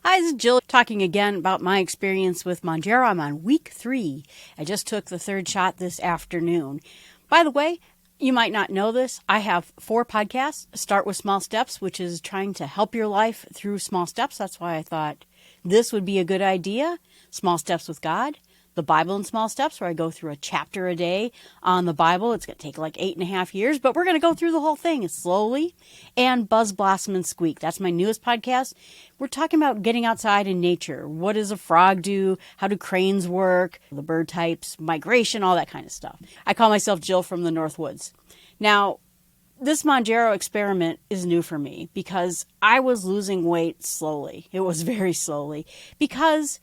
Hi, this is Jill talking again about my experience with Mounjaro. I'm on week 3. I just took the 3rd shot this afternoon. By the way, you might not know this. I have 4 podcasts. Start with Small Steps, which is trying to help your life through small steps. That's why I thought this would be a good idea. Small Steps with God. The Bible in Small Steps, where I go through a chapter a day on the Bible. It's going to take like 8.5 years, but we're going to go through the whole thing slowly. And Buzz, Blossom, and Squeak. That's my newest podcast. We're talking about getting outside in nature. What does a frog do? How do cranes work? The bird types, migration, all that kind of stuff. I call myself Jill from the Northwoods. Now, this Mounjaro experiment is new for me because I was losing weight slowly. It was very slowly because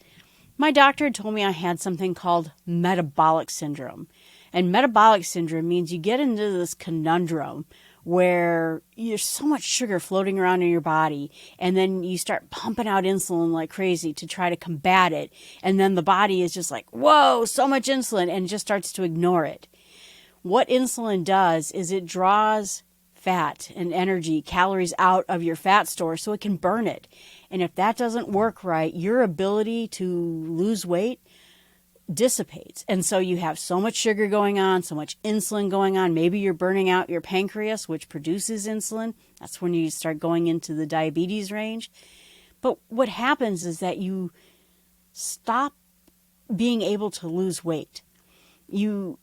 my doctor had told me I had something called metabolic syndrome. And metabolic syndrome means you get into this conundrum where there's so much sugar floating around in your body, and then you start pumping out insulin like crazy to try to combat it. And then the body is just like, whoa, so much insulin, and just starts to ignore it. What insulin does is it draws fat and energy, calories out of your fat store so it can burn it. And if that doesn't work right, your ability to lose weight dissipates. And so you have so much sugar going on, so much insulin going on. Maybe you're burning out your pancreas, which produces insulin. That's when you start going into the diabetes range. But what happens is that you stop being able to lose weight. You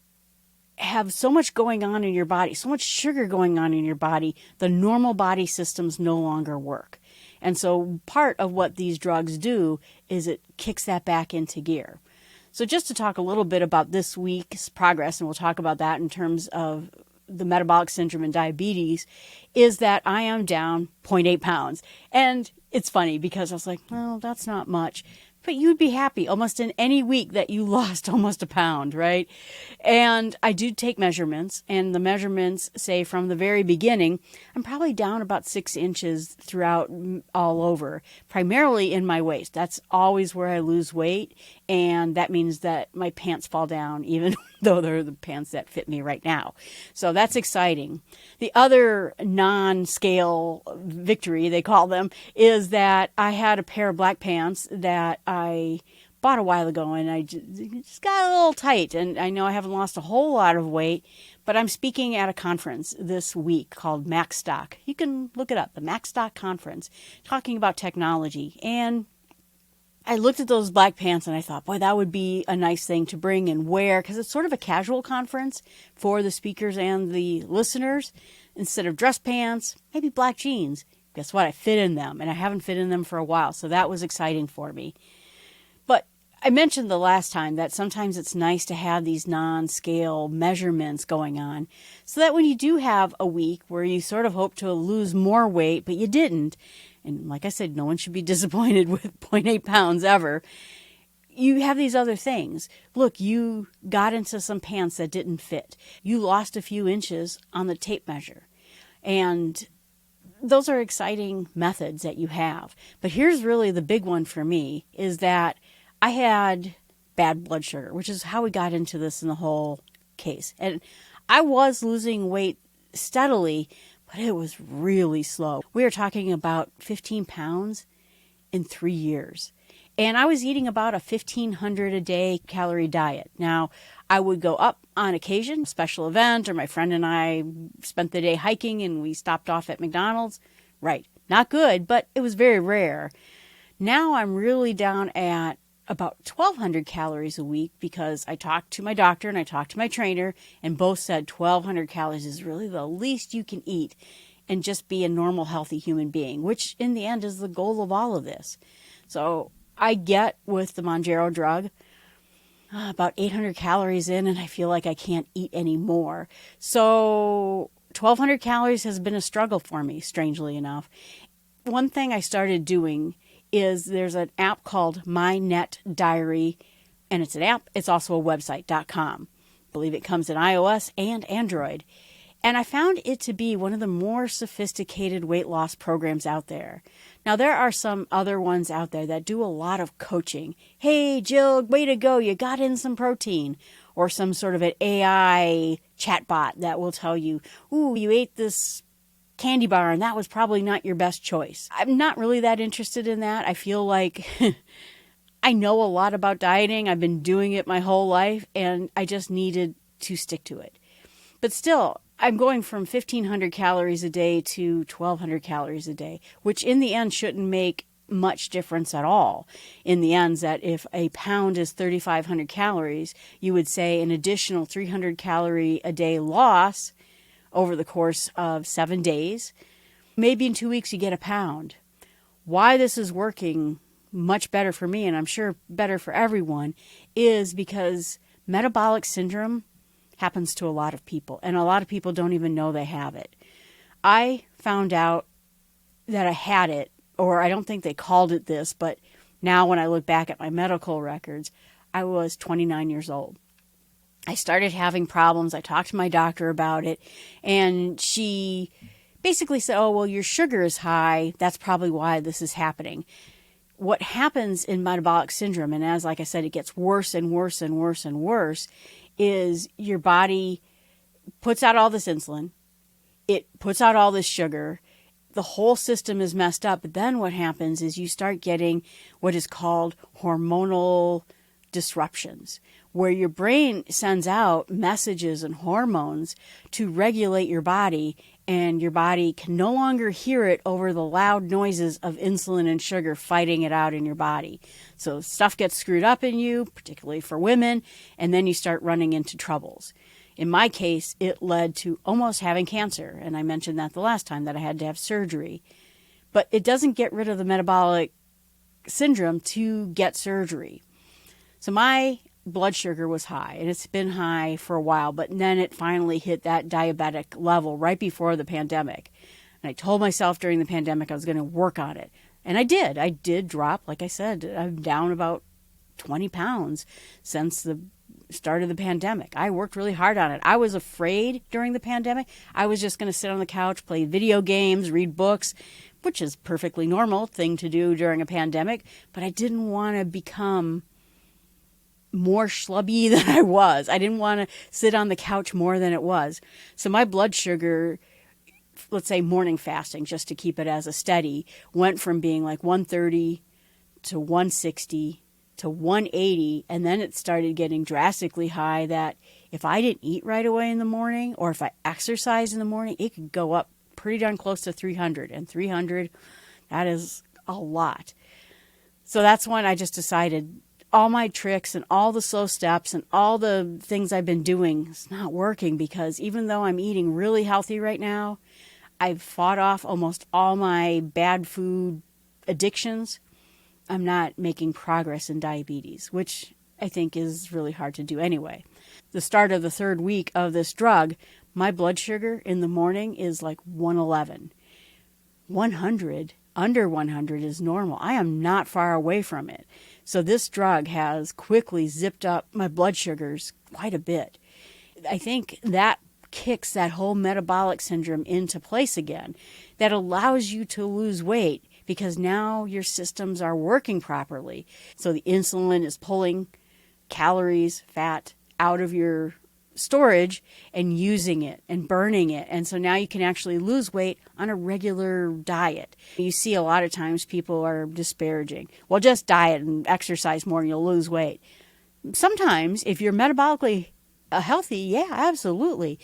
have so much going on in your body, so much sugar going on in your body, the normal body systems no longer work. And so part of what these drugs do is it kicks that back into gear. So just to talk a little bit about this week's progress, and we'll talk about that in terms of the metabolic syndrome and diabetes, is that I am down 0.8 pounds. And it's funny because I was like, well, that's not much. But you'd be happy almost in any week that you lost almost a pound, right? And I do take measurements, and the measurements say from the very beginning, I'm probably down about 6 inches throughout all over, primarily in my waist. That's always where I lose weight, and that means that my pants fall down, even though they're the pants that fit me right now. So that's exciting. The other non-scale victory, they call them, is that I had a pair of black pants that I bought a while ago, and I just got a little tight. And I know I haven't lost a whole lot of weight, but I'm speaking at a conference this week called MacStock. You can look it up, the MacStock conference, talking about technology. And I looked at those black pants and I thought, boy, that would be a nice thing to bring and wear, because it's sort of a casual conference for the speakers and the listeners. Instead of dress pants, maybe black jeans. Guess what? I fit in them, and I haven't fit in them for a while, so that was exciting for me. But I mentioned the last time that sometimes it's nice to have these non-scale measurements going on so that when you do have a week where you sort of hope to lose more weight, but you didn't, and like I said, no one should be disappointed with 0.8 pounds ever, you have these other things. Look, you got into some pants that didn't fit. You lost a few inches on the tape measure. And those are exciting methods that you have. But here's really the big one for me, is that I had bad blood sugar, which is how we got into this in the whole case. And I was losing weight steadily, but it was really slow. We are talking about 15 pounds in 3 years. And I was eating about a 1,500 a day calorie diet. Now, I would go up on occasion, a special event, or my friend and I spent the day hiking and we stopped off at McDonald's. Right. Not good, but it was very rare. Now I'm really down at about 1,200 calories a week because I talked to my doctor and I talked to my trainer, and both said 1,200 calories is really the least you can eat and just be a normal, healthy human being, which in the end is the goal of all of this. So I get with the Mounjaro drug about 800 calories in, and I feel like I can't eat anymore. So 1,200 calories has been a struggle for me, strangely enough. One thing I started doing is there's an app called MyNetDiary, and it's an app. It's also a website.com. I believe it comes in iOS and Android. And I found it to be one of the more sophisticated weight loss programs out there. Now, there are some other ones out there that do a lot of coaching. Hey, Jill, way to go. You got in some protein. Or some sort of an AI chatbot that will tell you, ooh, you ate this candy bar, and that was probably not your best choice. I'm not really that interested in that. I feel like I know a lot about dieting. I've been doing it my whole life, and I just needed to stick to it. But still, I'm going from 1,500 calories a day to 1,200 calories a day, which in the end shouldn't make much difference at all. In the end, that if a pound is 3,500 calories, you would say an additional 300 calorie a day loss over the course of 7 days. Maybe in 2 weeks you get a pound. Why this is working much better for me, and I'm sure better for everyone, is because metabolic syndrome happens to a lot of people, and a lot of people don't even know they have it. I found out that I had it, or I don't think they called it this, but now when I look back at my medical records, I was 29 years old. I started having problems. I talked to my doctor about it, and she basically said, oh, well, your sugar is high. That's probably why this is happening. What happens in metabolic syndrome, and as like I said, it gets worse and worse and worse and worse, is your body puts out all this insulin. It puts out all this sugar. The whole system is messed up. But then what happens is you start getting what is called hormonal disruptions, where your brain sends out messages and hormones to regulate your body, and your body can no longer hear it over the loud noises of insulin and sugar fighting it out in your body. So stuff gets screwed up in you, particularly for women, and then you start running into troubles. In my case, it led to almost having cancer, and I mentioned that the last time that I had to have surgery. But it doesn't get rid of the metabolic syndrome to get surgery. So my blood sugar was high, and it's been high for a while, but then it finally hit that diabetic level right before the pandemic. And I told myself during the pandemic I was going to work on it. And I did. I did drop, like I said, I'm down about 20 pounds since the start of the pandemic. I worked really hard on it. I was afraid during the pandemic. I was just going to sit on the couch, play video games, read books, which is a perfectly normal thing to do during a pandemic. But I didn't want to become more schlubby than I was. I didn't want to sit on the couch more than it was. So my blood sugar, let's say morning fasting, just to keep it as a steady, went from being like 130 to 160 to 180. And then it started getting drastically high that if I didn't eat right away in the morning, or if I exercised in the morning, it could go up pretty darn close to 300. And 300, that is a lot. So that's when I just decided all my tricks and all the slow steps and all the things I've been doing is not working, because even though I'm eating really healthy right now, I've fought off almost all my bad food addictions. I'm not making progress in diabetes, which I think is really hard to do anyway. The start of the third week of this drug, my blood sugar in the morning is like 111. 100, under 100 is normal. I am not far away from it. So this drug has quickly zipped up my blood sugars quite a bit. I think that kicks that whole metabolic syndrome into place again. That allows you to lose weight because now your systems are working properly. So the insulin is pulling calories, fat out of your storage and using it and burning it. And so now you can actually lose weight on a regular diet. You see a lot of times people are disparaging. Well, just diet and exercise more and you'll lose weight. Sometimes if you're metabolically healthy, yeah, absolutely.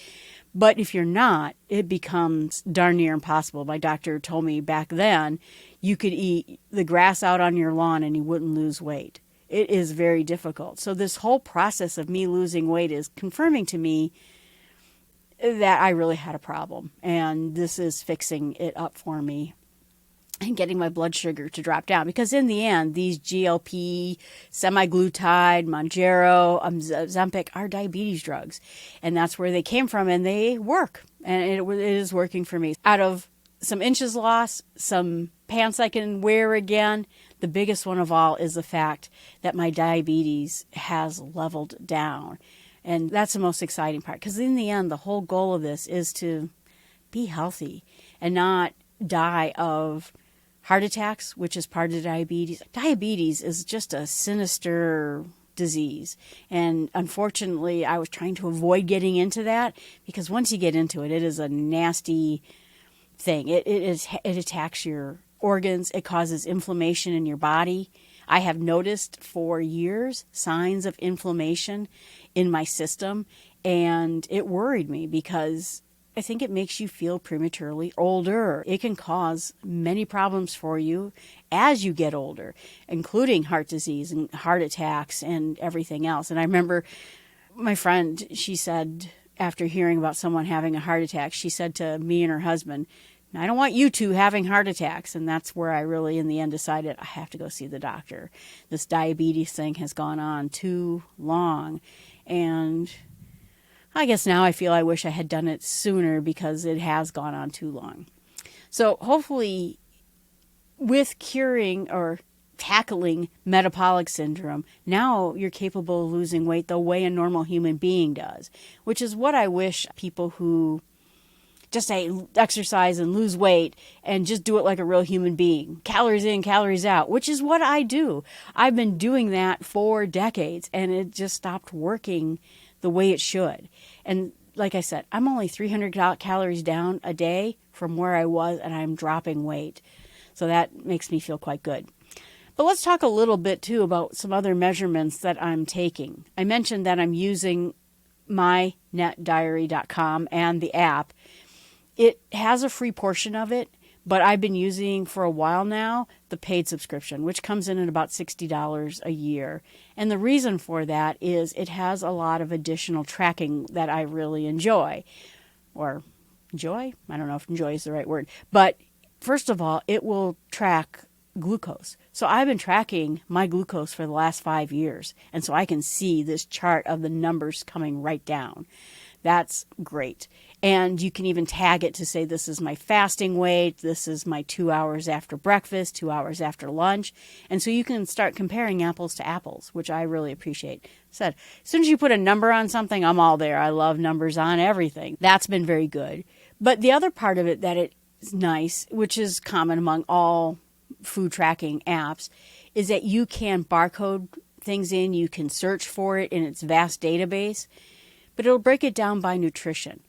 But if you're not, it becomes darn near impossible. My doctor told me back then you could eat the grass out on your lawn and you wouldn't lose weight. It is very difficult. So this whole process of me losing weight is confirming to me that I really had a problem. And this is fixing it up for me and getting my blood sugar to drop down. Because in the end, these GLP, semaglutide, Mounjaro, Ozempic are diabetes drugs. And that's where they came from, and they work. And it is working for me. Out of some inches lost, some pants I can wear again, the biggest one of all is the fact that my diabetes has leveled down. And that's the most exciting part. Because in the end, the whole goal of this is to be healthy and not die of heart attacks, which is part of diabetes. Diabetes is just a sinister disease. And unfortunately, I was trying to avoid getting into that because once you get into it, it is a nasty thing. It attacks your organs. It causes inflammation in your body. I have noticed for years signs of inflammation in my system, and it worried me because I think it makes you feel prematurely older. It can cause many problems for you as you get older, including heart disease and heart attacks and everything else. And I remember my friend, she said, after hearing about someone having a heart attack, she said to me and her husband, I don't want you two having heart attacks. And that's where I really, in the end, decided I have to go see the doctor. This diabetes thing has gone on too long. And I guess now I feel I wish I had done it sooner because it has gone on too long. So hopefully with curing or tackling metabolic syndrome, now you're capable of losing weight the way a normal human being does, which is what I wish people who just say exercise and lose weight and just do it like a real human being. Calories in, calories out, which is what I do. I've been doing that for decades and it just stopped working the way it should. And like I said, I'm only 300 calories down a day from where I was and I'm dropping weight. So that makes me feel quite good. But let's talk a little bit too about some other measurements that I'm taking. I mentioned that I'm using MyNetDiary.com and the app. It has a free portion of it, but I've been using for a while now the paid subscription, which comes in at about $60 a year. And the reason for that is it has a lot of additional tracking that I really enjoy. Or enjoy? I don't know if enjoy is the right word. But first of all, it will track glucose. So I've been tracking my glucose for the last 5 years. And so I can see this chart of the numbers coming right down. That's great. And you can even tag it to say, this is my fasting weight, this is my 2 hours after breakfast, 2 hours after lunch. And so you can start comparing apples to apples, which I really appreciate. Said, as soon as you put a number on something, I'm all there. I love numbers on everything. That's been very good. But the other part of it that is nice, which is common among all food tracking apps, is that you can barcode things in, you can search for it in its vast database, but it'll break it down by nutrition.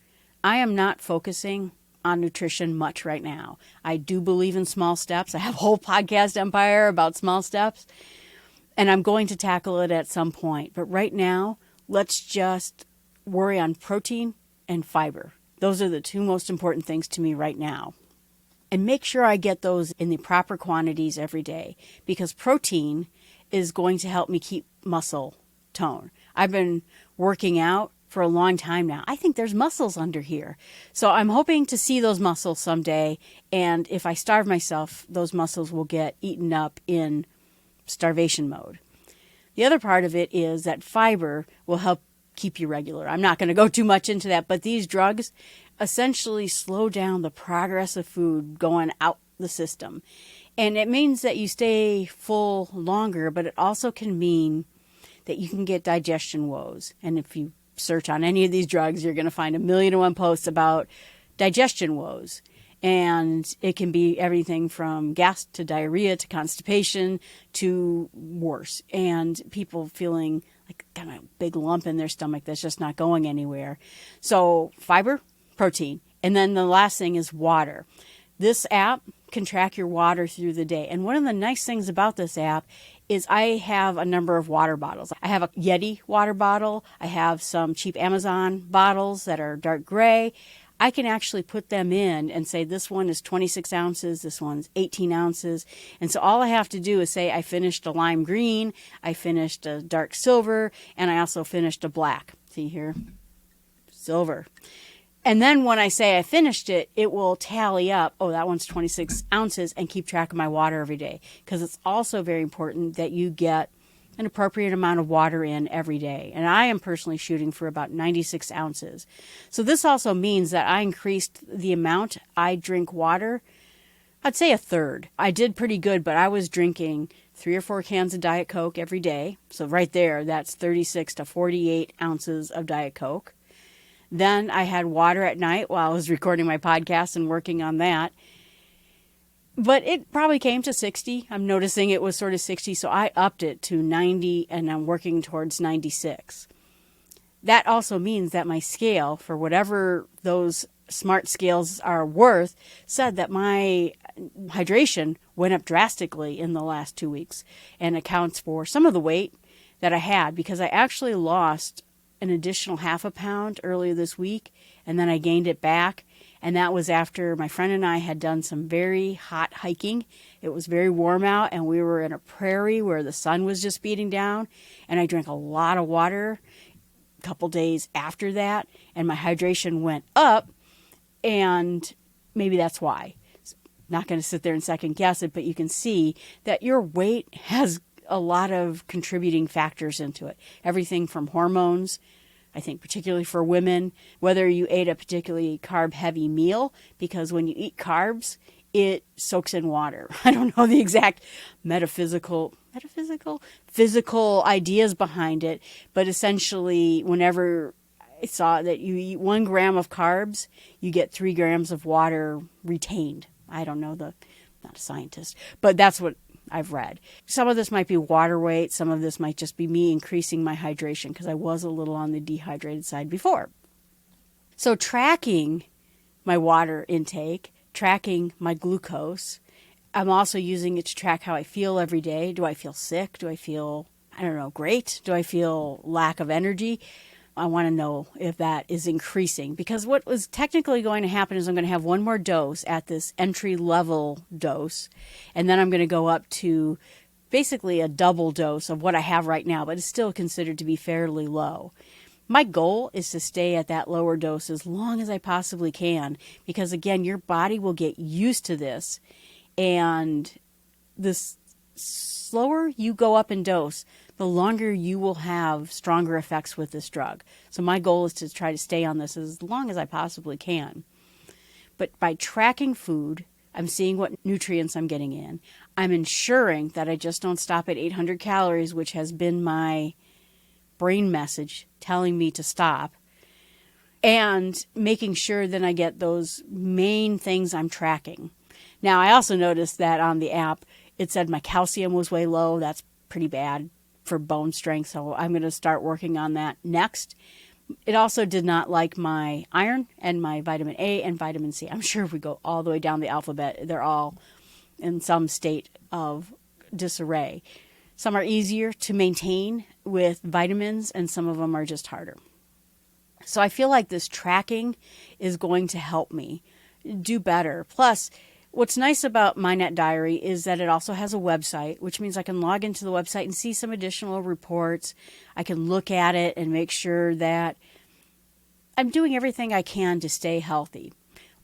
I am not focusing on nutrition much right now. I do believe in small steps. I have a whole podcast empire about small steps, and I'm going to tackle it at some point. But right now, let's just worry on protein and fiber. Those are the two most important things to me right now. And make sure I get those in the proper quantities every day, because protein is going to help me keep muscle tone. I've been working out for a long time now. I think there's muscles under here. So I'm hoping to see those muscles someday. And if I starve myself, those muscles will get eaten up in starvation mode. The other part of it is that fiber will help keep you regular. I'm not going to go too much into that, but these drugs essentially slow down the progress of food going out the system. And it means that you stay full longer, but it also can mean that you can get digestion woes. And if you search on any of these drugs, you're going to find 1,000,001 posts about digestion woes. And it can be everything from gas to diarrhea to constipation to worse. And people feeling like kind of a big lump in their stomach that's just not going anywhere. So fiber, protein. And then the last thing is water. This app can track your water through the day. And one of the nice things about this app is I have a number of water bottles. I have a Yeti water bottle. I have some cheap Amazon bottles that are dark gray. I can actually put them in and say this one is 26 ounces, this one's 18 ounces. And so all I have to do is say I finished a lime green, I finished a dark silver, and I also finished a black. See here? Silver. And then when I say I finished it, it will tally up, oh, that one's 26 ounces, and keep track of my water every day. Because it's also very important that you get an appropriate amount of water in every day. And I am personally shooting for about 96 ounces. So this also means that I increased the amount I drink water, I'd say a third. I did pretty good, but I was drinking 3 or 4 cans of Diet Coke every day. So right there, that's 36 to 48 ounces of Diet Coke. Then I had water at night while I was recording my podcast and working on that. But it probably came to 60. I'm noticing it was sort of 60, so I upped it to 90, and I'm working towards 96. That also means that my scale, for whatever those smart scales are worth said that my hydration went up drastically in the last 2 weeks and accounts for some of the weight that I had, because I actually lost an additional half a pound earlier this week, and then I gained it back. And that was after my friend and I had done some very hot hiking. It was very warm out, and we were in a prairie where the sun was just beating down, and I drank a lot of water a couple days after that, and my hydration went up, and maybe that's why. Not going to sit there and second guess it, but you can see that your weight has a lot of contributing factors into it. Everything from hormones, I think particularly for women, whether you ate a particularly carb-heavy meal, because when you eat carbs, it soaks in water. I don't know the exact physical ideas behind it, but essentially whenever I saw that you eat 1 gram of carbs, you get 3 grams of water retained. I don't know, not a scientist, but that's what I've read. Some of this might be water weight. Some of this might just be me increasing my hydration, because I was a little on the dehydrated side before. So tracking my water intake, tracking my glucose, I'm also using it to track how I feel every day. Do I feel sick? Do I feel, great? Do I feel lack of energy? I want to know if that is increasing, because what was technically going to happen is I'm going to have one more dose at this entry level dose, and then I'm going to go up to basically a double dose of what I have right now, but it's still considered to be fairly low. My goal is to stay at that lower dose as long as I possibly can, because again, your body will get used to this, and this slower you go up in dose, the longer you will have stronger effects with this drug. So my goal is to try to stay on this as long as I possibly can. But by tracking food, I'm seeing what nutrients I'm getting in. I'm ensuring that I just don't stop at 800 calories, which has been my brain message telling me to stop. And making sure that I get those main things I'm tracking. Now, I also noticed that on the app, it said my calcium was way low. That's pretty bad for bone strength, so I'm going to start working on that next. It also did not like my iron and my vitamin A and vitamin C. I'm sure if we go all the way down the alphabet, they're all in some state of disarray. Some are easier to maintain with vitamins, and some of them are just harder. So I feel like this tracking is going to help me do better. Plus, what's nice about MyNetDiary is that it also has a website, which means I can log into the website and see some additional reports. I can look at it and make sure that I'm doing everything I can to stay healthy.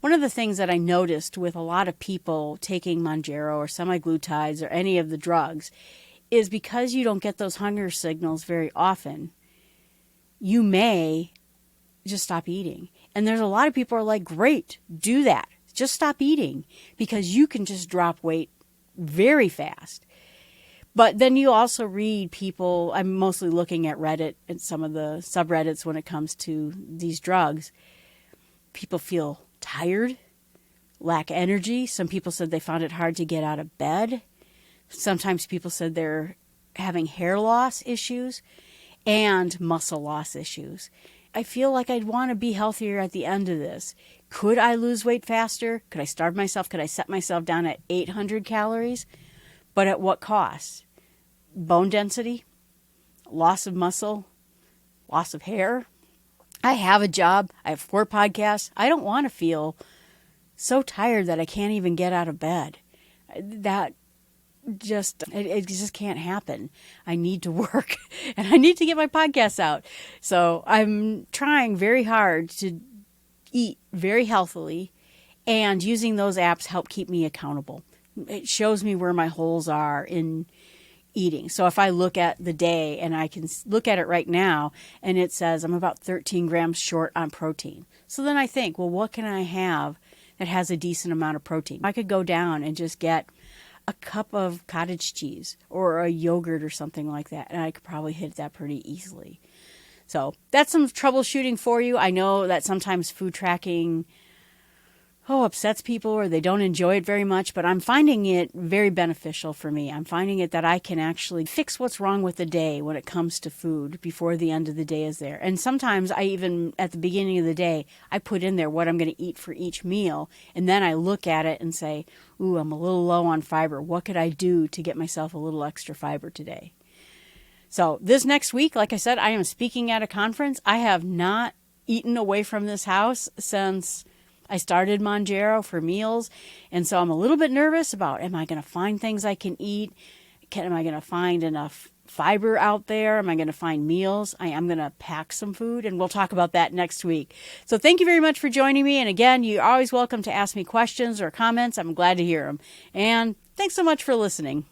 One of the things that I noticed with a lot of people taking Mounjaro or semaglutides or any of the drugs is because you don't get those hunger signals very often, you may just stop eating. And there's a lot of people who are like, great, do that. Just stop eating, because you can just drop weight very fast. But then you also read people, I'm mostly looking at Reddit and some of the subreddits when it comes to these drugs. People feel tired, lack energy. Some people said they found it hard to get out of bed. Sometimes people said they're having hair loss issues and muscle loss issues. I feel like I'd want to be healthier at the end of this. Could I lose weight faster? Could I starve myself? Could I set myself down at 800 calories? But at what cost? Bone density? Loss of muscle? Loss of hair? I have a job. I have 4 podcasts. I don't want to feel so tired that I can't even get out of bed. That it just can't happen. I need to work and I need to get my podcasts out. So I'm trying very hard to eat very healthily, and using those apps help keep me accountable. It shows me where my holes are in eating. So if I look at the day, and I can look at it right now, and it says I'm about 13 grams short on protein. So then I think, well, what can I have that has a decent amount of protein? I could go down and just get a cup of cottage cheese or a yogurt or something like that, and I could probably hit that pretty easily. So that's some troubleshooting for you. I know that sometimes food tracking, upsets people or they don't enjoy it very much, but I'm finding it very beneficial for me. I'm finding it that I can actually fix what's wrong with the day when it comes to food before the end of the day is there. And sometimes I even, at the beginning of the day, I put in there what I'm going to eat for each meal, and then I look at it and say, ooh, I'm a little low on fiber. What could I do to get myself a little extra fiber today? So this next week, like I said, I am speaking at a conference. I have not eaten away from this house since I started Mounjaro for meals. And so I'm a little bit nervous about, am I going to find things I can eat? Am I going to find enough fiber out there? Am I going to find meals? I am going to pack some food, and we'll talk about that next week. So thank you very much for joining me. And again, you're always welcome to ask me questions or comments. I'm glad to hear them. And thanks so much for listening.